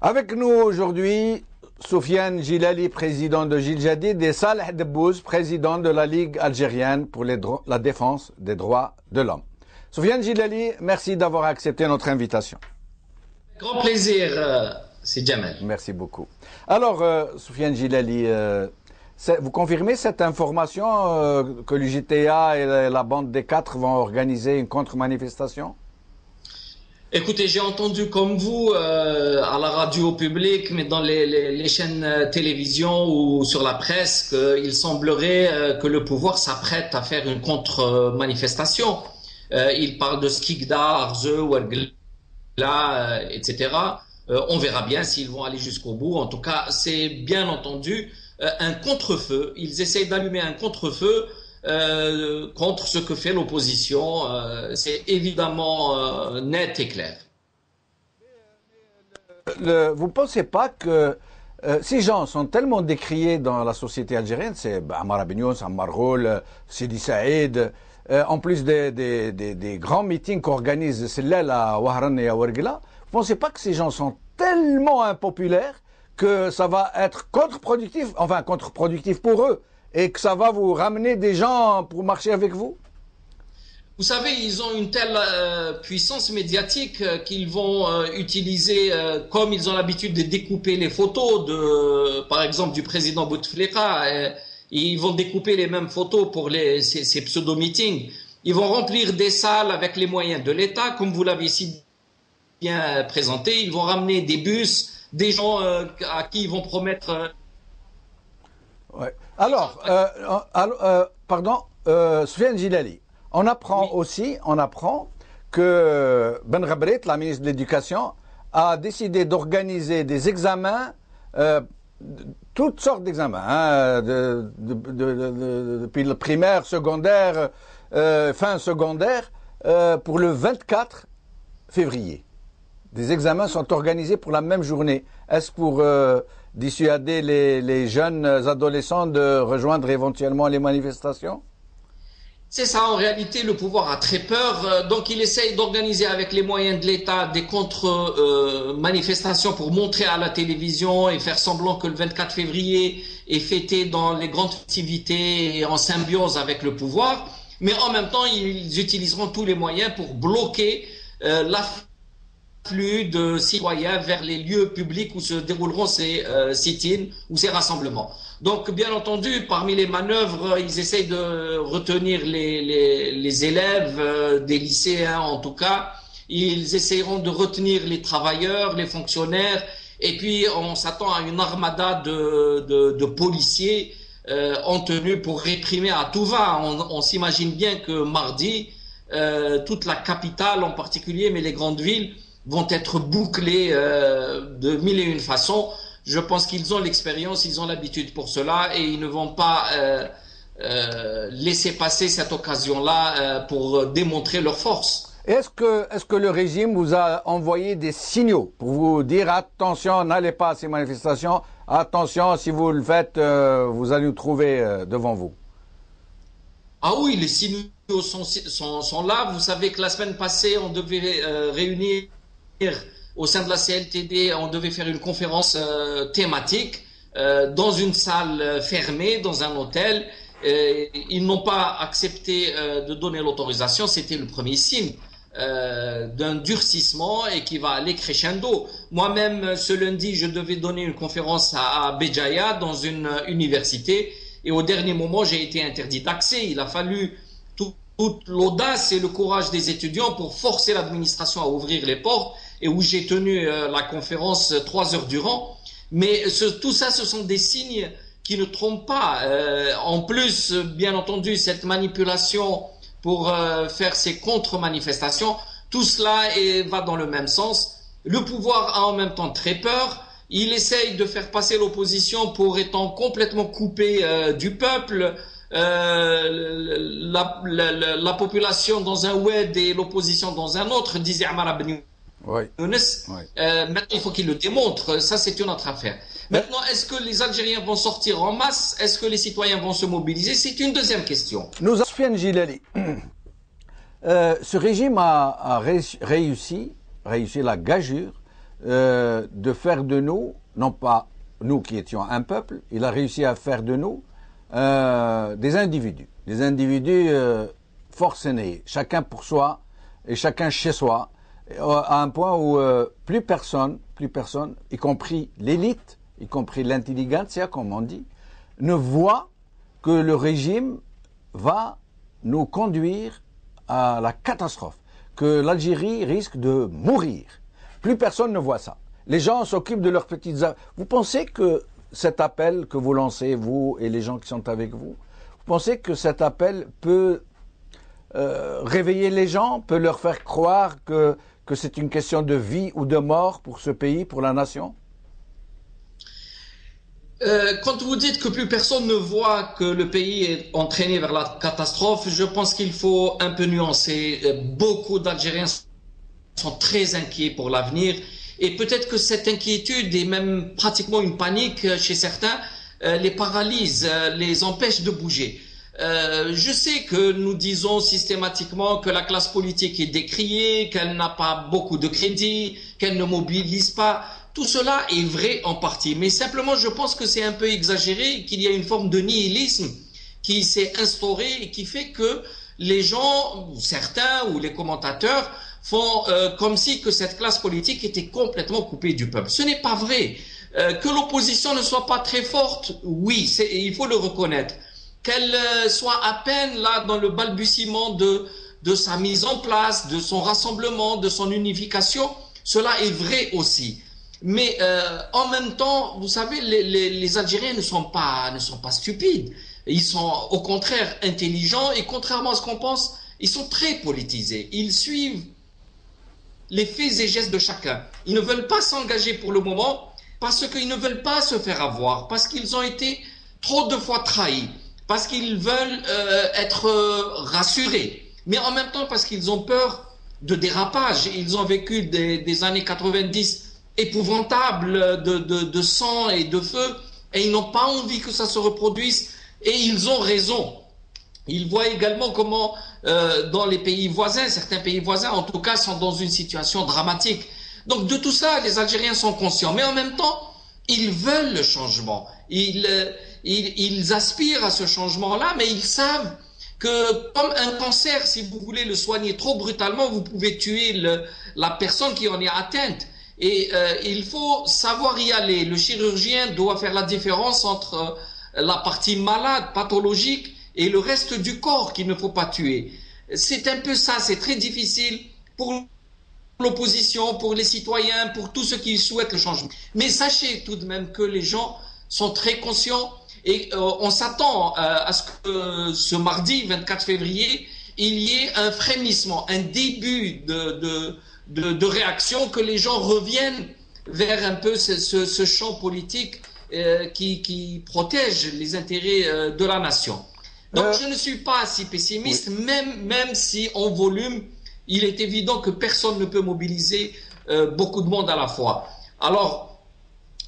Avec nous aujourd'hui, Soufiane Djilali, président de Jil Jadid, et Saleh Debbouz, président de la Ligue algérienne pour la défense des droits de l'homme. Soufiane Djilali, merci d'avoir accepté notre invitation. Grand plaisir, c'est Jamal. Merci beaucoup. Alors, Soufiane Djilali, vous confirmez cette information que l'UJTA et la bande des quatre vont organiser une contre-manifestation? Écoutez, j'ai entendu comme vous à la radio publique, mais dans les chaînes télévision ou sur la presse, qu'il semblerait que le pouvoir s'apprête à faire une contre-manifestation. Il parle de Skikda, Arze, Ouargla, etc. On verra bien s'ils vont aller jusqu'au bout. En tout cas, c'est bien entendu un contre-feu. Ils essayent d'allumer un contre-feu contre ce que fait l'opposition. C'est évidemment net et clair. Vous ne pensez pas que ces gens sont tellement décriés dans la société algérienne, c'est Ammar Abignoun, Ammar Ghoul, Sidi Saïd, en plus des grands meetings qu'organisent Sellel à Wahran et à Ouargla, vous ne pensez pas que ces gens sont tellement impopulaires que ça va être contre-productif, enfin contre-productif pour eux, et que ça va vous ramener des gens pour marcher avec vous? Vous savez, ils ont une telle puissance médiatique qu'ils vont utiliser, comme ils ont l'habitude de découper les photos, par exemple, du président Bouteflika. Ils vont découper les mêmes photos pour ces pseudo-meetings. Ils vont remplir des salles avec les moyens de l'État, comme vous l'avez si bien présenté. Ils vont ramener des bus, des gens à qui ils vont promettre... Ouais. Alors, Soufiane Djilali, on apprend que Ben Ghabrit, la ministre de l'Éducation, a décidé d'organiser des examens, toutes sortes d'examens, depuis le primaire, secondaire, fin secondaire, pour le 24 février. Des examens sont organisés pour la même journée. Est-ce pour dissuader les jeunes adolescents de rejoindre éventuellement les manifestations? C'est ça, en réalité, le pouvoir a très peur, donc il essaye d'organiser avec les moyens de l'État des contre-manifestations pour montrer à la télévision et faire semblant que le 24 février est fêté dans les grandes festivités et en symbiose avec le pouvoir, mais en même temps, ils utiliseront tous les moyens pour bloquer l'afflux de citoyens vers les lieux publics où se dérouleront ces sit-ins ou ces rassemblements. Donc, bien entendu, parmi les manœuvres, ils essayent de retenir les élèves des lycéens, en tout cas. Ils essayeront de retenir les travailleurs, les fonctionnaires. Et puis, on s'attend à une armada de policiers en tenue pour réprimer à tout va. On s'imagine bien que mardi, toute la capitale en particulier, mais les grandes villes, vont être bouclés de mille et une façons. Je pense qu'ils ont l'expérience, ils ont l'habitude pour cela et ils ne vont pas laisser passer cette occasion-là pour démontrer leur force. Est-ce que le régime vous a envoyé des signaux pour vous dire attention, n'allez pas à ces manifestations, attention, si vous le faites, vous allez nous trouver devant vous? Ah oui, les signaux sont là. Vous savez que la semaine passée, on devait réunir au sein de la CLTD, on devait faire une conférence thématique dans une salle fermée, dans un hôtel. Ils n'ont pas accepté de donner l'autorisation. C'était le premier signe d'un durcissement et qui va aller crescendo. Moi-même, ce lundi, je devais donner une conférence à Béjaïa dans une université et au dernier moment, j'ai été interdit d'accès. Il a fallu toute l'audace et le courage des étudiants pour forcer l'administration à ouvrir les portes et où j'ai tenu la conférence 3 heures durant. Mais tout ça, ce sont des signes qui ne trompent pas. En plus, bien entendu, cette manipulation pour faire ces contre-manifestations, tout cela va dans le même sens. Le pouvoir a en même temps très peur. Il essaye de faire passer l'opposition pour étant complètement coupé du peuple. La population dans un oued et l'opposition dans un autre, disait Ammar Abignoun. Oui. Maintenant, il faut qu'il le démontre. Ça, c'est une autre affaire. Maintenant, est-ce que les Algériens vont sortir en masse? Est-ce que les citoyens vont se mobiliser? C'est une deuxième question. Soufiane Djilali, ce régime a réussi la gageure de faire de nous, non pas nous qui étions un peuple, il a réussi à faire de nous des individus forcenés, chacun pour soi et chacun chez soi, à un point où plus personne, y compris l'élite, y compris l'intelligentsia, comme on dit, ne voit que le régime va nous conduire à la catastrophe, que l'Algérie risque de mourir. Plus personne ne voit ça. Les gens s'occupent de leurs petites... Vous pensez que cet appel que vous lancez, vous et les gens qui sont avec vous, vous pensez que cet appel peut réveiller les gens, peut leur faire croire que c'est une question de vie ou de mort pour ce pays, pour la nation? Quand vous dites que plus personne ne voit que le pays est entraîné vers la catastrophe, je pense qu'il faut un peu nuancer. Beaucoup d'Algériens sont très inquiets pour l'avenir et peut-être que cette inquiétude et même pratiquement une panique chez certains les paralyse, les empêche de bouger. Je sais que nous disons systématiquement que la classe politique est décriée, qu'elle n'a pas beaucoup de crédit, qu'elle ne mobilise pas. Tout cela est vrai en partie, mais simplement je pense que c'est un peu exagéré, qu'il y a une forme de nihilisme qui s'est instaurée et qui fait que les gens, certains ou les commentateurs, font comme si que cette classe politique était complètement coupée du peuple. Ce n'est pas vrai. Que l'opposition ne soit pas très forte, oui, il faut le reconnaître. Qu'elle soit à peine là dans le balbutiement de sa mise en place, de son rassemblement, de son unification, cela est vrai aussi. Mais en même temps, vous savez, les Algériens ne sont pas stupides. Ils sont au contraire intelligents et contrairement à ce qu'on pense, ils sont très politisés. Ils suivent les faits et gestes de chacun. Ils ne veulent pas s'engager pour le moment parce qu'ils ne veulent pas se faire avoir, parce qu'ils ont été trop de fois trahis, parce qu'ils veulent être rassurés, mais en même temps parce qu'ils ont peur de dérapage. Ils ont vécu des années 90 épouvantables de sang et de feu et ils n'ont pas envie que ça se reproduise et ils ont raison. Ils voient également comment dans les pays voisins, certains pays voisins en tout cas sont dans une situation dramatique. Donc de tout ça, les Algériens sont conscients, mais en même temps, ils veulent le changement. Ils aspirent à ce changement-là, mais ils savent que comme un cancer, si vous voulez le soigner trop brutalement, vous pouvez tuer la personne qui en est atteinte. Et il faut savoir y aller. Le chirurgien doit faire la différence entre la partie malade, pathologique, et le reste du corps qu'il ne faut pas tuer. C'est un peu ça, c'est très difficile pour l'opposition, pour les citoyens, pour tous ceux qui souhaitent le changement. Mais sachez tout de même que les gens sont très conscients et on s'attend à ce que ce mardi 24 février, il y ait un frémissement, un début de réaction, que les gens reviennent vers un peu ce champ politique qui protège les intérêts de la nation. Donc je ne suis pas si pessimiste, oui. même si en volume, il est évident que personne ne peut mobiliser beaucoup de monde à la fois. Alors,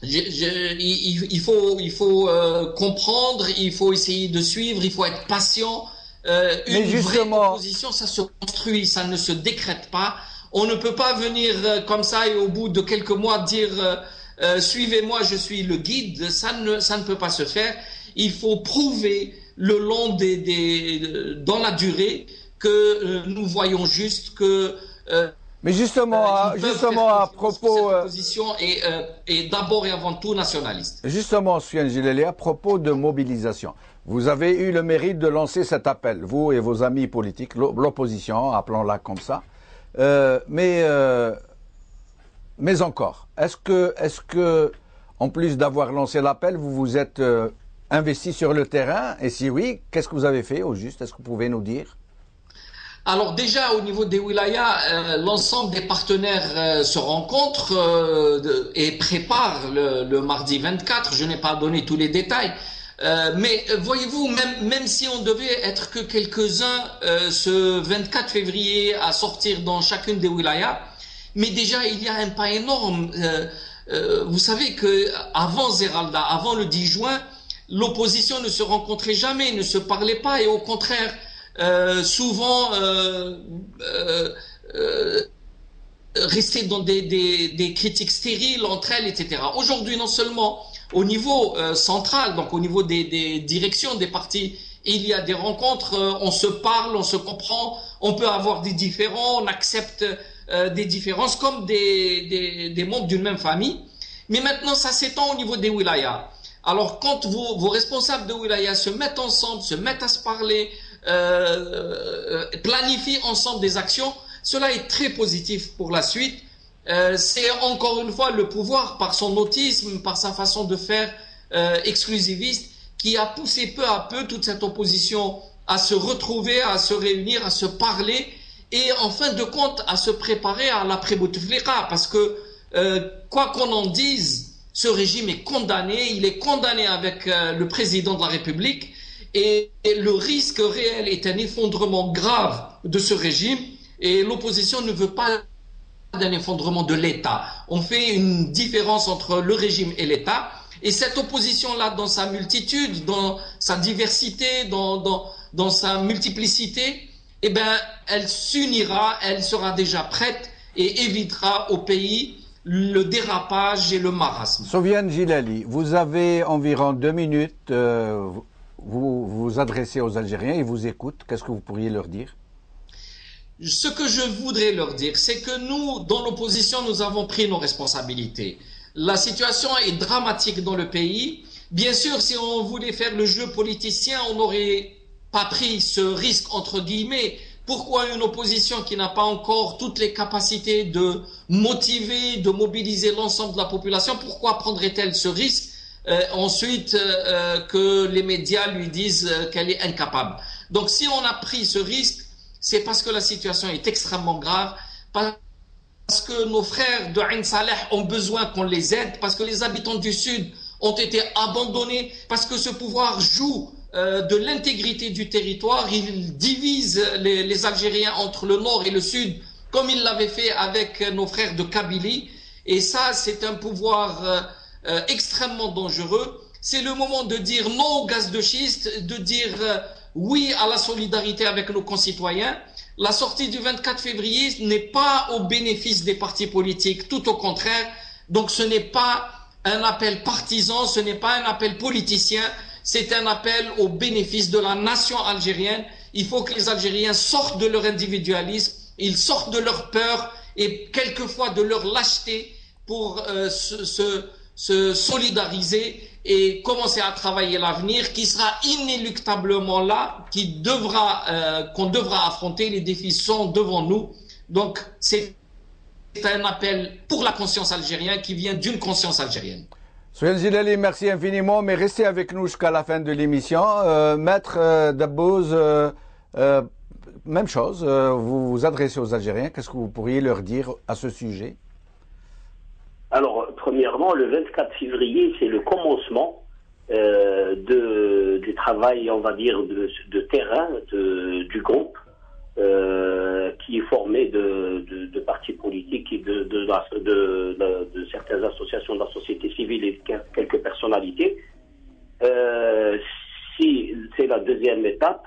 il faut comprendre, il faut essayer de suivre, il faut être patient. Une vraie opposition, ça se construit, ça ne se décrète pas. On ne peut pas venir comme ça et au bout de quelques mois dire suivez-moi, je suis le guide. Ça ne peut pas se faire. Il faut prouver le long dans la durée que nous voyons juste que mais justement à propos cette opposition est d'abord et avant tout nationaliste. Justement, Soufiane Djellali, à propos de mobilisation, vous avez eu le mérite de lancer cet appel, vous et vos amis politiques, l'opposition, appelons-la comme ça. Mais encore, est-ce que en plus d'avoir lancé l'appel, vous vous êtes investi sur le terrain? Et si oui, qu'est-ce que vous avez fait au juste? Est-ce que vous pouvez nous dire? Alors déjà, au niveau des wilayas, l'ensemble des partenaires se rencontrent et préparent le mardi 24. Je n'ai pas donné tous les détails. Mais voyez-vous, même si on devait être que quelques-uns ce 24 février à sortir dans chacune des wilayas, mais déjà il y a un pas énorme. Vous savez que avant Zeralda, avant le 10 juin, l'opposition ne se rencontrait jamais, ne se parlait pas et au contraire, souvent rester dans des critiques stériles entre elles, etc. Aujourd'hui, non seulement au niveau central, donc au niveau des directions des partis, il y a des rencontres, on se parle, on se comprend, on peut avoir des différends, on accepte des différences comme des membres d'une même famille. Mais maintenant, ça s'étend au niveau des wilayas. Alors, quand vos responsables de wilaya se mettent ensemble, se mettent à se parler, planifient ensemble des actions, cela est très positif pour la suite. C'est encore une fois le pouvoir, par son autisme, par sa façon de faire exclusiviste, qui a poussé peu à peu toute cette opposition à se retrouver, à se réunir, à se parler et en fin de compte à se préparer à l'après-Bouteflika. Parce que quoi qu'on en dise, ce régime est condamné, il est condamné avec le président de la République et le risque réel est un effondrement grave de ce régime et l'opposition ne veut pas d'un effondrement de l'État. On fait une différence entre le régime et l'État et cette opposition-là, dans sa multitude, dans sa diversité, dans sa multiplicité, eh ben, elle s'unira, elle sera déjà prête et évitera au pays le dérapage et le marasme. Soufiane Djilali, vous avez environ 2 minutes. Vous vous adressez aux Algériens, ils vous écoutent. Qu'est-ce que vous pourriez leur dire? Ce que je voudrais leur dire, c'est que nous, dans l'opposition, nous avons pris nos responsabilités. La situation est dramatique dans le pays. Bien sûr, si on voulait faire le jeu politicien, on n'aurait pas pris ce risque, entre guillemets. Pourquoi une opposition qui n'a pas encore toutes les capacités de motiver, de mobiliser l'ensemble de la population, pourquoi prendrait-elle ce risque ensuite que les médias lui disent qu'elle est incapable? Donc si on a pris ce risque, c'est parce que la situation est extrêmement grave, parce que nos frères de Ain Saleh ont besoin qu'on les aide, parce que les habitants du Sud ont été abandonnés, parce que ce pouvoir joue de l'intégrité du territoire, il divise les Algériens entre le nord et le sud, comme il l'avait fait avec nos frères de Kabylie. Et ça, c'est un pouvoir extrêmement dangereux. C'est le moment de dire non au gaz de schiste, de dire oui à la solidarité avec nos concitoyens. La sortie du 24 février n'est pas au bénéfice des partis politiques, tout au contraire. Donc ce n'est pas un appel partisan, ce n'est pas un appel politicien, c'est un appel au bénéfice de la nation algérienne. Il faut que les Algériens sortent de leur individualisme, ils sortent de leur peur et quelquefois de leur lâcheté pour se solidariser et commencer à travailler l'avenir qui sera inéluctablement là, qu'on devra affronter. Les défis sont devant nous. Donc c'est un appel pour la conscience algérienne qui vient d'une conscience algérienne. Soufiane Djilali, merci infiniment, mais restez avec nous jusqu'à la fin de l'émission. Maître Dabbouz, même chose, vous vous adressez aux Algériens, qu'est-ce que vous pourriez leur dire à ce sujet? Alors, premièrement, le 24 février, c'est le commencement du travail, on va dire, de terrain du groupe qui est formé de partis politiques et de certaines associations de la société civile et quelques personnalités. Si c'est la deuxième étape,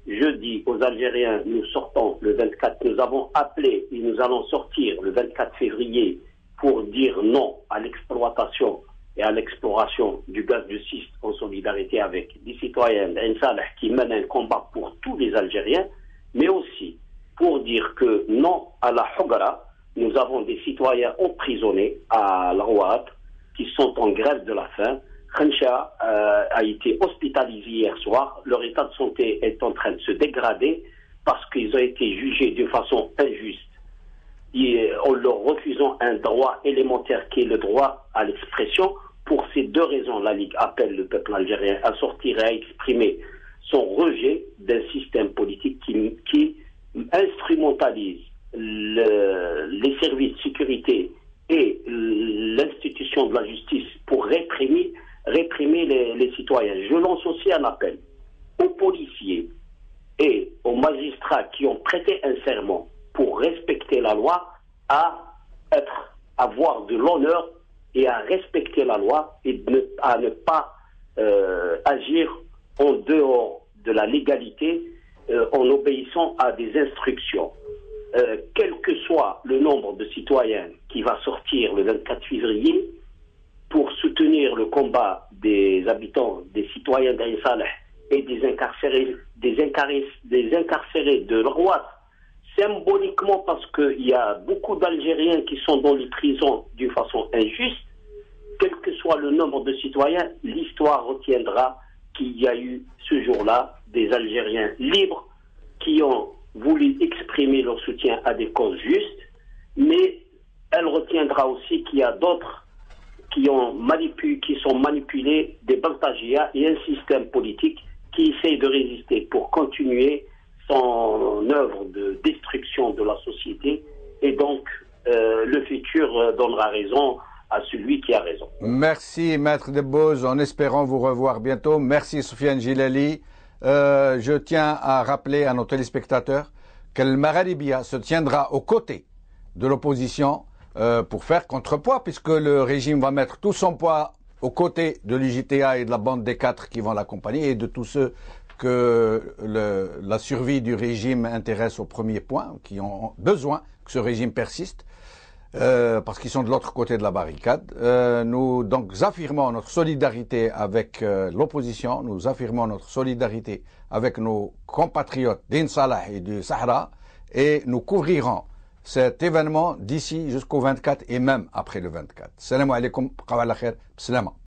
je dis aux Algériens, nous sortons le 24, nous avons appelé et nous allons sortir le 24 février pour dire non à l'exploitation et à l'exploration du gaz de schiste en solidarité avec des citoyens d'Ain Saleh qui mènent un combat pour tous les Algériens, mais aussi pour dire que non à la Hogara. Nous avons des citoyens emprisonnés à l'Rouad qui sont en grève de la faim. Khencha a été hospitalisé hier soir. Leur état de santé est en train de se dégrader parce qu'ils ont été jugés d'une façon injuste. En leur refusant un droit élémentaire qui est le droit à l'expression. Pour ces deux raisons, la Ligue appelle le peuple algérien à sortir et à exprimer son rejet d'un système politique qui instrumentalise les services de sécurité et l'institution de la justice pour réprimer les citoyens. Je lance aussi un appel aux policiers et aux magistrats qui ont prêté un serment pour respecter la loi à avoir de l'honneur et à respecter la loi et à ne pas agir en dehors de la légalité en obéissant à des instructions. quel que soit le nombre de citoyens qui va sortir le 24 février pour soutenir le combat des habitants, des citoyens d'Ain Saleh et des incarcérés de l'Ouest, symboliquement parce qu'il y a beaucoup d'Algériens qui sont dans les prisons d'une façon injuste, quel que soit le nombre de citoyens, l'histoire retiendra qu'il y a eu ce jour-là des Algériens libres qui ont voulu exprimer leur soutien à des causes justes, mais elle retiendra aussi qu'il y a d'autres qui sont manipulés, des Baltagia et un système politique qui essaye de résister pour continuer son œuvre de destruction de la société. Et donc, le futur donnera raison à celui qui a raison. Merci, Maître Debbouze, en espérant vous revoir bientôt. Merci, Soufiane Djilali. Je tiens à rappeler à nos téléspectateurs que le Magharibia se tiendra aux côtés de l'opposition pour faire contrepoids, puisque le régime va mettre tout son poids aux côtés de l'UJTA et de la bande des 4 qui vont l'accompagner et de tous ceux que la survie du régime intéresse au premier point, qui ont besoin que ce régime persiste, parce qu'ils sont de l'autre côté de la barricade. Nous donc affirmons notre solidarité avec l'opposition, nous affirmons notre solidarité avec nos compatriotes d'Ain Saleh et du Sahara, et nous couvrirons cet événement d'ici jusqu'au 24 et même après le 24. Salam alaikum, qawala khair, salama.